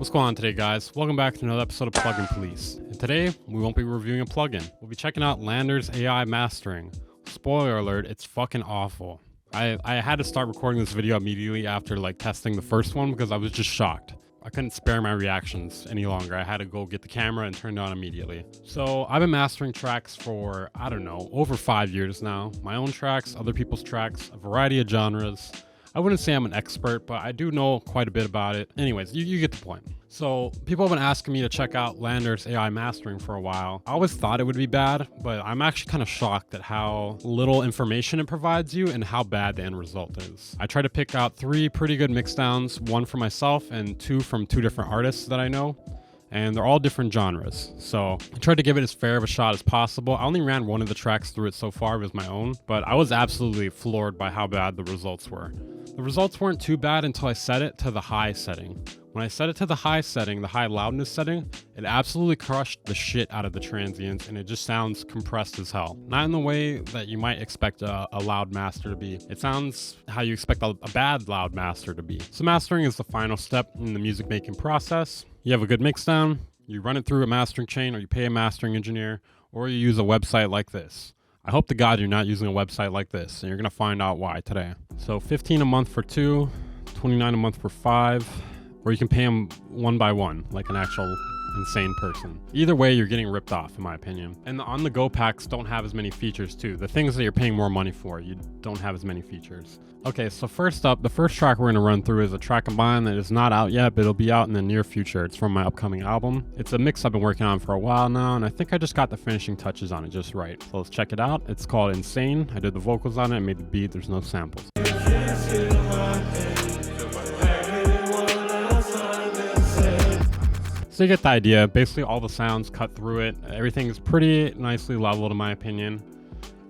What's going on today, guys? Welcome back to another episode of Plugin Police. And today, we won't be reviewing a plugin. We'll be checking out LANDR's AI Mastering. Spoiler alert, it's fucking awful. I had to start recording this video immediately after testing the first one because I was just shocked. I couldn't spare my reactions any longer. I had to go get the camera and turn it on immediately. So I've been mastering tracks for, I don't know, over 5 years now. My own tracks, other people's tracks, a variety of genres. I wouldn't say I'm an expert, but I do know quite a bit about it. Anyways, you get the point. So people have been asking me to check out LANDR's AI Mastering for a while. I always thought it would be bad, but I'm actually kind of shocked at how little information it provides you and how bad the end result is. I tried to pick out 3 pretty good mixdowns, 1 for myself and 2 from 2 different artists that I know. And they're all different genres. So I tried to give it as fair of a shot as possible. I only ran 1 of the tracks through it so far, it was my own, but I was absolutely floored by how bad the results were. The results weren't too bad until I set it to the high setting. When I set it to the high setting, the high loudness setting, it absolutely crushed the shit out of the transients and it just sounds compressed as hell. Not in the way that you might expect a loud master to be. It sounds how you expect a bad loud master to be. So mastering is the final step in the music making process. You have a good mixdown, you run it through a mastering chain, or you pay a mastering engineer, or you use a website like this. I hope to God you're not using a website like this, and you're gonna find out why today. So $15 a month for 2, $29 a month for 5, or you can pay them one by one, like an actual insane person. Either way, you're getting ripped off, in my opinion. And the on-the-go packs don't have as many features too. The things that you're paying more money for, you don't have as many features. Okay, so first up, the first track we're gonna run through is a track of mine that is not out yet, but it'll be out in the near future. It's from my upcoming album. It's a mix I've been working on for a while now, and I think I just got the finishing touches on it just right. So let's check it out. It's called Insane. I did the vocals on it, I made the beat, there's no samples. So you get the idea. Basically all the sounds cut through it. Everything is pretty nicely leveled in my opinion.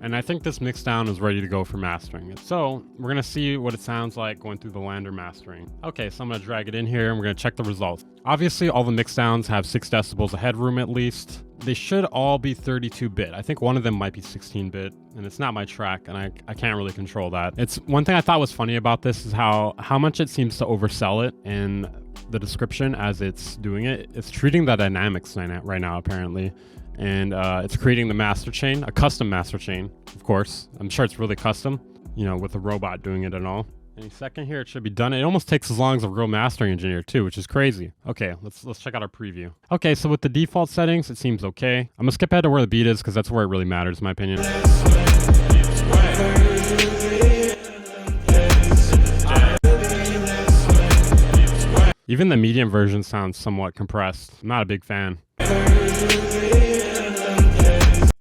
And I think this mixdown is ready to go for mastering it. So we're gonna see what it sounds like going through the LANDR Mastering. Okay, so I'm gonna drag it in here and we're gonna check the results. Obviously all the mixdowns have 6 decibels of headroom at least. They should all be 32-bit. I think one of them might be 16-bit, and it's not my track, and I can't really control that. It's one thing I thought was funny about this is how much it seems to oversell it in the description as it's doing it. It's treating the dynamics right now apparently, and it's creating the master chain, a custom master chain, of course. I'm sure it's really custom, you know, with a robot doing it and all. Any second here, it should be done. It almost takes as long as a real mastering engineer too, which is crazy. Okay, let's check out our preview. Okay, so with the default settings, it seems okay. I'm gonna skip ahead to where the beat is because that's where it really matters, in my opinion. Even the medium version sounds somewhat compressed. I'm not a big fan.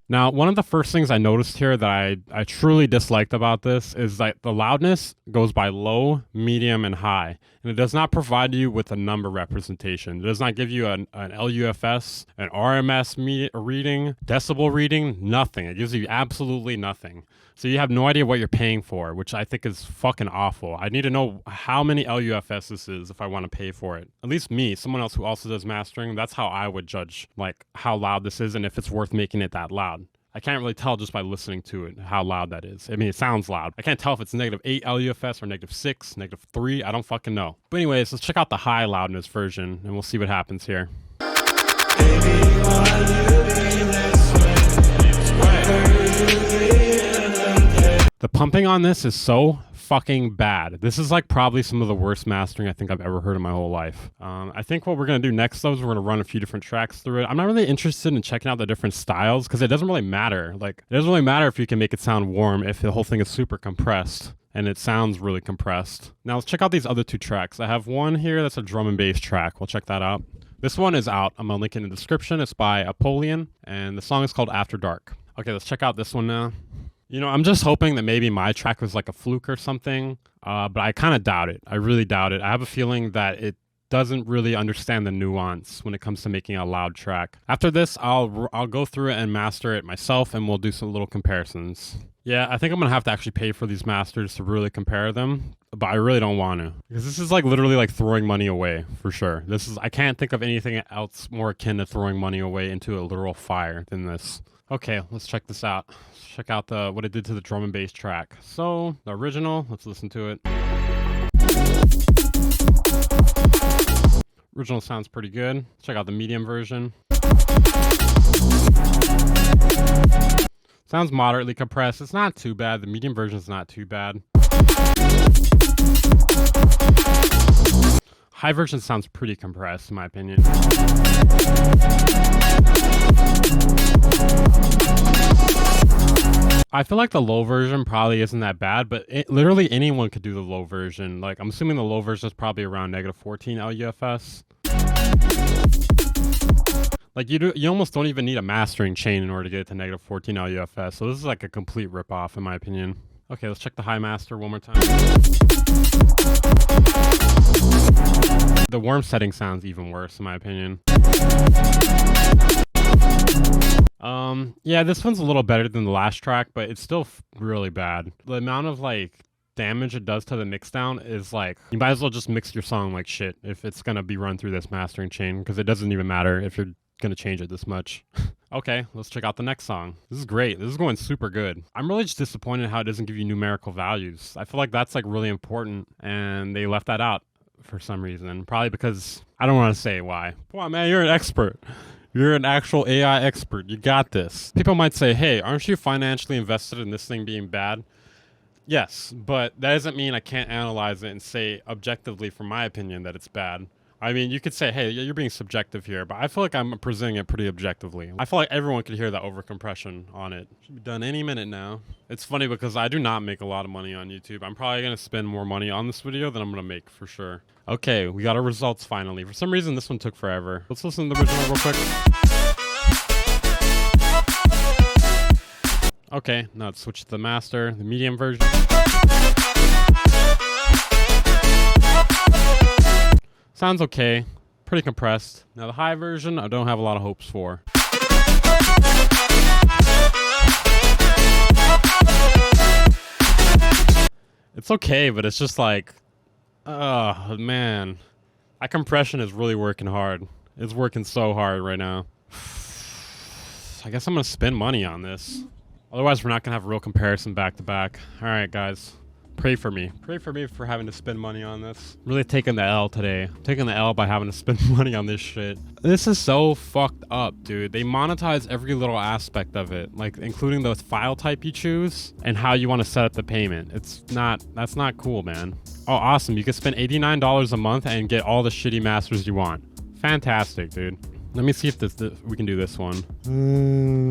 Now, one of the first things I noticed here that I truly disliked about this is that the loudness goes by low, medium, and high. And it does not provide you with a number representation. It does not give you an LUFS, an RMS reading, decibel reading, nothing. It gives you absolutely nothing. So you have no idea what you're paying for, which I think is fucking awful. I need to know how many LUFS this is if I want to pay for it. At least me, someone else who also does mastering, that's how I would judge how loud this is and if it's worth making it that loud. I can't really tell just by listening to it how loud that is. I mean, it sounds loud. I can't tell if it's -8 LUFS or -6, -3. I don't fucking know. But anyways, let's check out the high loudness version and we'll see what happens here. The pumping on this is so fucking bad. This is probably some of the worst mastering I think I've ever heard in my whole life. I think what we're gonna do next though is we're gonna run a few different tracks through it. I'm not really interested in checking out the different styles because it doesn't really matter. It doesn't really matter if you can make it sound warm if the whole thing is super compressed. And it sounds really compressed. Now let's check out these other 2 tracks. I have one here that's a drum and bass track. We'll check that out. This one is out. I'm gonna link it in the description. It's by Apollyon and the song is called After Dark. Okay, let's check out this one now. You know, I'm just hoping that maybe my track was like a fluke or something, but I kind of doubt it. I really doubt it. I have a feeling that it doesn't really understand the nuance when it comes to making a loud track. After this, I'll go through it and master it myself, and we'll do some little comparisons. Yeah, I think I'm gonna have to actually pay for these masters to really compare them, but I really don't want to because this is literally throwing money away for sure. I can't think of anything else more akin to throwing money away into a literal fire than this. Okay, let's check this out. Let's check out what it did to the drum and bass track. So the original, let's listen to it. Original sounds pretty good. Check out the medium version. Sounds moderately compressed. It's not too bad. The medium version is not too bad. High version sounds pretty compressed, in my opinion. I feel like the low version probably isn't that bad, but literally anyone could do the low version. Like, I'm assuming the low version is probably around -14 LUFS. Like, you almost don't even need a mastering chain in order to get it to -14 LUFS. So this is like a complete ripoff, in my opinion. Okay, let's check the high master one more time. The worm setting sounds even worse, in my opinion. Yeah, this one's a little better than the last track, but it's still really bad. The amount of, like, damage it does to the mixdown is, like, you might as well just mix your song like shit if it's gonna be run through this mastering chain, because it doesn't even matter if you're gonna change it this much. Okay, let's check out the next song. This is great. This is going super good. I'm really just disappointed how it doesn't give you numerical values. I feel like that's, like, really important, and they left that out for some reason. Probably because I don't want to say why. Come on, man, you're an expert. You're an actual AI expert. You got this. People might say, hey, aren't you financially invested in this thing being bad? Yes, but that doesn't mean I can't analyze it and say objectively, from my opinion, that it's bad. I mean, you could say, hey, you're being subjective here, but I feel like I'm presenting it pretty objectively. I feel like everyone could hear that overcompression on it. Should be done any minute now. It's funny because I do not make a lot of money on YouTube. I'm probably going to spend more money on this video than I'm going to make for sure. Okay, we got our results finally. For some reason, this one took forever. Let's listen to the original real quick. Okay, now let's switch to the master, the medium version. Sounds okay, pretty compressed. Now the high version, I don't have a lot of hopes for. It's okay, but it's just like, oh man. That compression is really working hard. It's working so hard right now. I guess I'm gonna spend money on this. Otherwise, we're not gonna have a real comparison back to back. All right, guys. Pray for me. Pray for me for having to spend money on this. I'm really taking the L today. I'm taking the L by having to spend money on this shit. This is so fucked up, dude. They monetize every little aspect of it, like including the file type you choose and how you want to set up the payment. That's not cool, man. Oh, awesome. You can spend $89 a month and get all the shitty masters you want. Fantastic, dude. Let me see if we can do this one.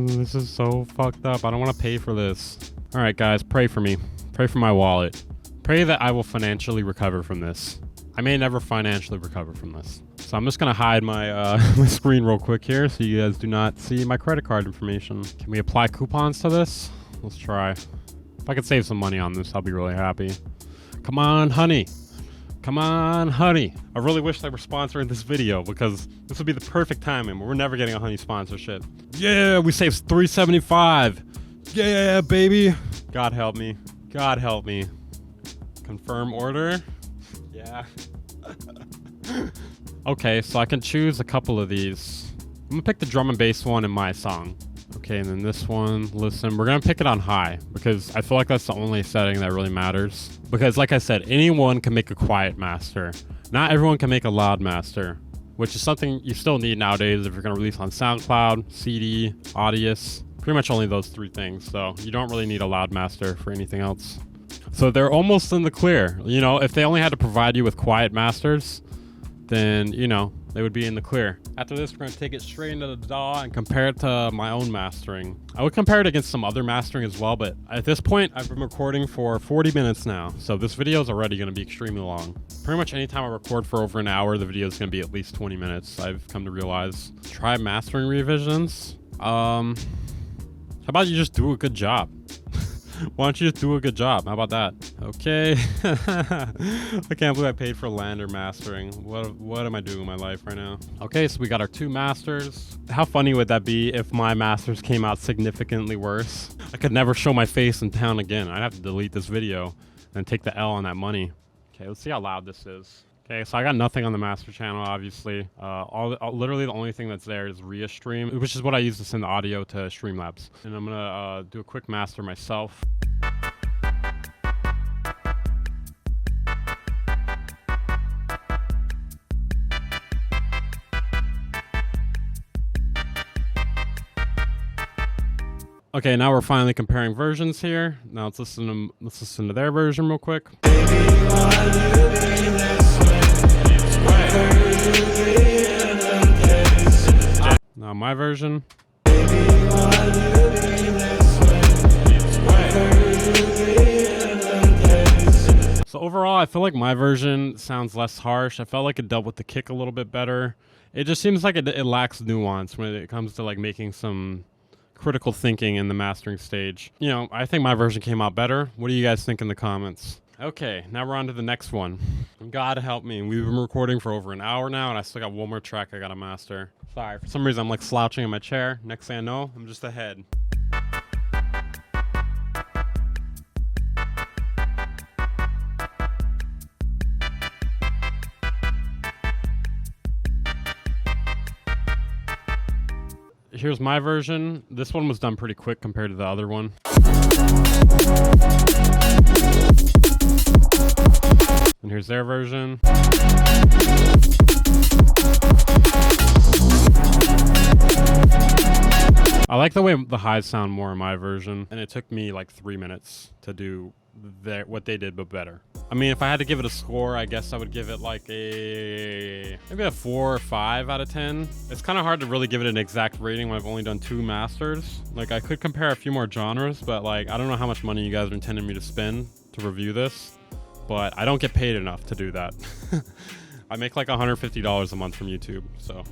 This is so fucked up. I don't want to pay for this. All right, guys, pray for me. Pray for my wallet. Pray that I will financially recover from this. I may never financially recover from this. So I'm just gonna hide my my screen real quick here so you guys do not see my credit card information. Can we apply coupons to this? Let's try. If I could save some money on this, I'll be really happy. Come on, honey. Come on, honey. I really wish they were sponsoring this video because this would be the perfect timing, but we're never getting a honey sponsorship. Yeah, we saved $375. Yeah, baby. God help me. God help me. Confirm order. Yeah. Okay, so I can choose a couple of these. I'm gonna pick the drum and bass one in my song. Okay, and then this one, listen, we're gonna pick it on high because I feel like that's the only setting that really matters. Because like I said, anyone can make a quiet master. Not everyone can make a loud master, which is something you still need nowadays if you're gonna release on SoundCloud, CD, Audius. Pretty much only those three things, so you don't really need a loud master for anything else. So they're almost in the clear. You know, if they only had to provide you with quiet masters, then, you know, they would be in the clear. After this, we're going to take it straight into the DAW and compare it to my own mastering. I would compare it against some other mastering as well, but at this point, I've been recording for 40 minutes now, so this video is already going to be extremely long. Pretty much anytime I record for over an hour, the video is going to be at least 20 minutes, I've come to realize. Try mastering revisions. How about you just do a good job? Why don't you just do a good job? How about that? Okay. I can't believe I paid for LANDR Mastering. What am I doing in my life right now? Okay, so we got our two masters. How funny would that be if my masters came out significantly worse? I could never show my face in town again. I'd have to delete this video and take the L on that money. Okay, let's see how loud this is. Okay, so I got nothing on the master channel, obviously. Literally the only thing that's there is Restream, which is what I use to send the audio to Streamlabs. And I'm gonna do a quick master myself. Okay, now we're finally comparing versions here. Now let's listen to their version real quick. Now my version. So overall, I feel like my version sounds less harsh. I felt like it dealt with the kick a little bit better. It just seems like it lacks nuance when it comes to like making some critical thinking in the mastering stage. You know, I think my version came out better. What do you guys think in the comments? Okay, now we're on to the next one. God help me. We've been recording for over an hour now, and I still got one more track I gotta master. Sorry, for some reason I'm like slouching in my chair. Next thing I know, I'm just ahead. Here's my version. This one was done pretty quick compared to the other one. And here's their version. I like the way the highs sound more in my version, and it took me like 3 minutes to do what they did, but better. I mean, if I had to give it a score, I guess I would give it like maybe a 4 or 5 out of 10. It's kind of hard to really give it an exact rating when I've only done 2 masters. Like, I could compare a few more genres, but like, I don't know how much money you guys are intending me to spend to review this, but I don't get paid enough to do that. I make like $150 a month from YouTube, so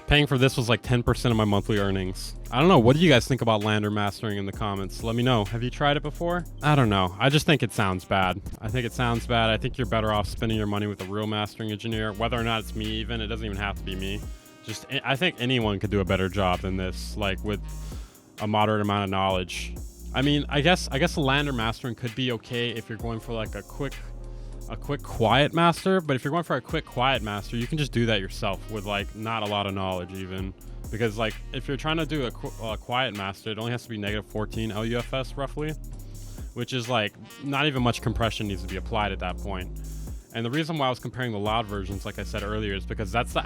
paying for this was like 10% of my monthly earnings. I don't know. What do you guys think about LANDR Mastering in the comments? Let me know. Have you tried it before? I don't know. I just think it sounds bad. I think you're better off spending your money with a real mastering engineer, whether or not it's me even. It doesn't even have to be me. I think anyone could do a better job than this, like with a moderate amount of knowledge. I mean, I guess the LANDR Mastering could be okay if you're going for like a quick quiet master, but if you're going for a quick quiet master, you can just do that yourself with like not a lot of knowledge even, because like if you're trying to do a quiet master, it only has to be -14 LUFS roughly, which is like not even much compression needs to be applied at that point. And the reason why I was comparing the loud versions, like I said earlier, is because that's the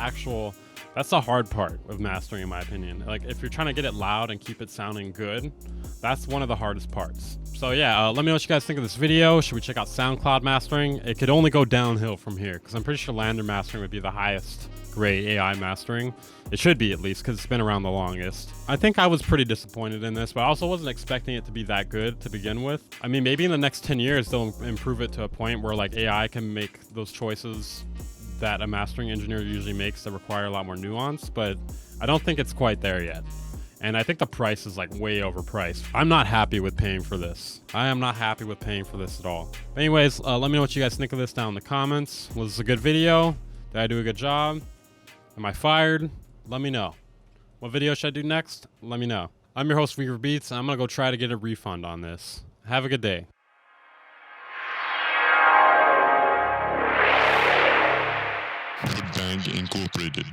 hard part of mastering, in my opinion. Like if you're trying to get it loud and keep it sounding good, that's one of the hardest parts. So yeah, let me know what you guys think of this video. Should we check out SoundCloud mastering? It could only go downhill from here, because I'm pretty sure LANDR Mastering would be the highest grade AI mastering. It should be, at least, because it's been around the longest. I think I was pretty disappointed in this, but I also wasn't expecting it to be that good to begin with. I mean, maybe in the next 10 years, they'll improve it to a point where like AI can make those choices that a mastering engineer usually makes that require a lot more nuance, but I don't think it's quite there yet. And I think the price is like way overpriced. I'm not happy with paying for this. I am not happy with paying for this at all. But anyways, let me know what you guys think of this down in the comments. Was this a good video? Did I do a good job? Am I fired? Let me know. What video should I do next? Let me know. I'm your host, Weaver Beats, and I'm gonna go try to get a refund on this. Have a good day. Band Incorporated.